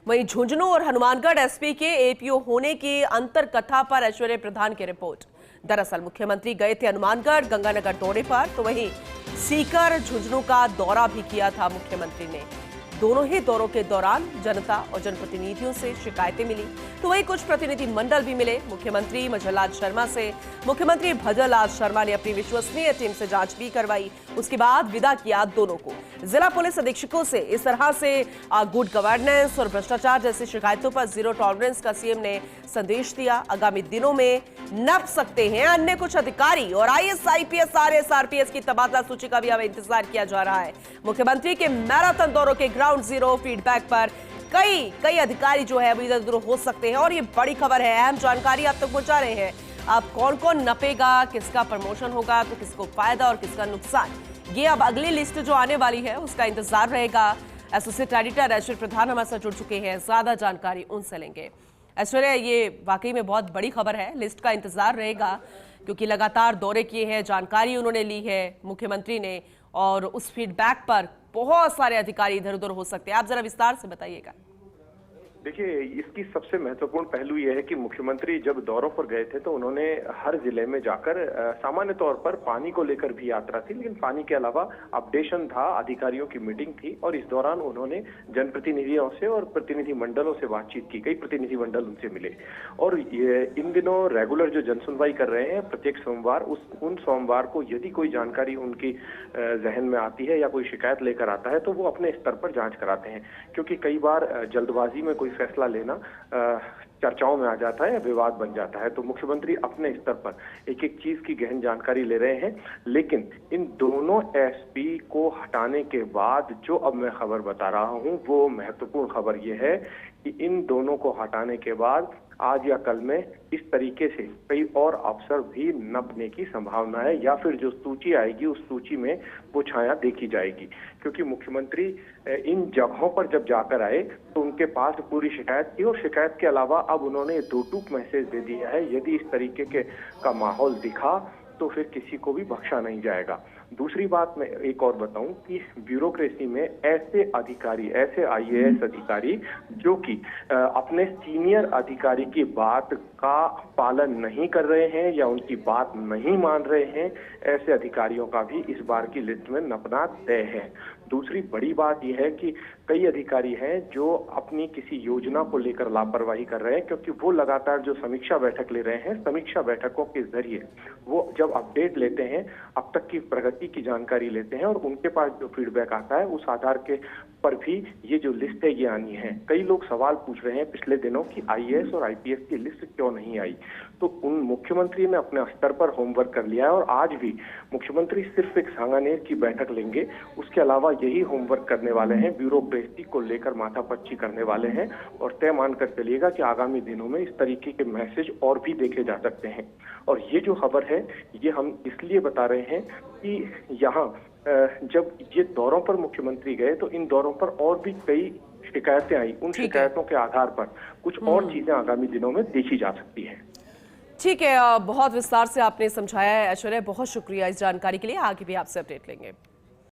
वहीं झुंझुनू और हनुमानगढ़ एसपी के एपीओ होने की अंतर कथा पर ऐश्वर्य प्रधान की रिपोर्ट। दरअसल मुख्यमंत्री गए थे हनुमानगढ़ गंगानगर दौरे पर, तो वहीं सीकर झुंझुनू का दौरा भी किया था मुख्यमंत्री ने। दोनों ही दौरों के दौरान जनता और जनप्रतिनिधियों से शिकायतें मिली, तो वहीं कुछ प्रतिनिधि मंडल भी मिले मुख्यमंत्री मझललाल शर्मा से। मुख्यमंत्री भजनलाल शर्मा ने अपनी विश्वसनीय टीम से जांच भी करवाई, उसके बाद विदा किया दोनों को। जिला पुलिस अधीक्षकों से इस तरह से गुड गवर्नेंस और भ्रष्टाचार जैसी शिकायतों पर जीरो टॉलरेंस का सीएम ने संदेश दिया। आगामी दिनों में नप सकते हैं अन्य कुछ अधिकारी और आईएएस, आईपीएस, आरएएस, आरपीएस की तबादला सूची का भी अब इंतजार किया जा रहा है। मुख्यमंत्री के मैराथन दौरों के ग्राउंड जीरो फीडबैक पर कई अधिकारी जो है अभी इधर उधर हो सकते हैं, और ये बड़ी खबर है, अहम जानकारी आप तक पहुंचा रहे हैं। अब कौन कौन नपेगा, किसका प्रमोशन होगा, तो किसको फायदा और किसका नुकसान, ये अब अगली लिस्ट जो आने वाली है उसका इंतजार रहेगा। एसोसिएट एडिटर ऐश्वर्य प्रधान हमारे साथ जुड़ चुके हैं, ज्यादा जानकारी उनसे लेंगे। ऐश्वर्य, ये वाकई में बहुत बड़ी खबर है, लिस्ट का इंतजार रहेगा क्योंकि लगातार दौरे किए हैं, जानकारी उन्होंने ली है मुख्यमंत्री ने, और उस फीडबैक पर बहुत सारे अधिकारी इधर उधर हो सकते हैं। आप जरा विस्तार से बताइएगा। देखिए, इसकी सबसे महत्वपूर्ण पहलू यह है कि मुख्यमंत्री जब दौरों पर गए थे तो उन्होंने हर जिले में जाकर सामान्य तौर पर पानी को लेकर भी यात्रा थी, लेकिन पानी के अलावा अपडेशन था, अधिकारियों की मीटिंग थी, और इस दौरान उन्होंने जनप्रतिनिधियों से और प्रतिनिधि मंडलों से बातचीत की। कई प्रतिनिधि मंडल उनसे मिले, और इन दिनों रेगुलर जो जनसुनवाई कर रहे हैं प्रत्येक सोमवार, उन सोमवार को यदि कोई जानकारी उनकी जहन में आती है या कोई शिकायत लेकर आता है तो वो अपने स्तर पर जांच कराते हैं, क्योंकि कई बार जल्दबाजी में कोई फैसला लेना चर्चाओं में आ जाता है या विवाद बन जाता है। तो मुख्यमंत्री अपने स्तर पर एक एक चीज की गहन जानकारी ले रहे हैं। लेकिन इन दोनों एसपी को हटाने के बाद जो अब मैं खबर बता रहा हूं, वो महत्वपूर्ण खबर ये है कि इन दोनों को हटाने के बाद आज या कल में इस तरीके से कई और अफसर भी नपने की संभावना है, या फिर जो सूची आएगी उस सूची में वो छाया देखी जाएगी। क्योंकि मुख्यमंत्री इन जगहों पर जब जाकर आए तो उनके पास पूरी शिकायत थी, और शिकायत के अलावा अब उन्होंने दो टूक मैसेज दे दिया है, यदि इस तरीके का माहौल दिखा तो फिर किसी को भी बख्शा नहीं जाएगा। दूसरी बात मैं एक और बताऊं कि ब्यूरोक्रेसी में ऐसे अधिकारी, ऐसे आईएएस अधिकारी जो कि अपने सीनियर अधिकारी की बात का पालन नहीं कर रहे हैं या उनकी बात नहीं मान रहे हैं, ऐसे अधिकारियों का भी इस बार की लिस्ट में नपना तय है। दूसरी बड़ी बात यह है कि कई अधिकारी हैं जो अपनी किसी योजना को लेकर लापरवाही कर रहे हैं, क्योंकि वो लगातार जो समीक्षा बैठक ले रहे हैं, समीक्षा बैठकों के जरिए वो जब अपडेट लेते हैं, अब तक की प्रगति की जानकारी लेते हैं, और उनके पास जो फीडबैक आता है उस आधार के पर भी ये जो लिस्ट है ये आनी है। कई लोग सवाल पूछ रहे हैं पिछले दिनों कि आईएएस और आईपीएस की लिस्ट क्यों नहीं आई, तो उन मुख्यमंत्री ने अपने स्तर पर होमवर्क कर लिया है, और आज भी मुख्यमंत्री सिर्फ एक सांगानेर की बैठक लेंगे, उसके अलावा यही होमवर्क करने वाले हैं, ब्यूरोक्रेसी को लेकर माथापच्ची करने वाले हैं, और तय मानकर चलिएगा कि आगामी दिनों में इस तरीके के मैसेज और भी देखे जा सकते हैं। और ये जो खबर है ये हम इसलिए बता रहे हैं कि यहाँ जब ये दौरों पर मुख्यमंत्री गए तो इन दौरों पर और भी कई शिकायतें आई, उन शिकायतों के आधार पर कुछ और चीजें आगामी दिनों में देखी जा सकती हैं। ठीक है, बहुत विस्तार से आपने समझाया है ऐश्वर्या, बहुत शुक्रिया इस जानकारी के लिए। आगे भी आपसे अपडेट लेंगे।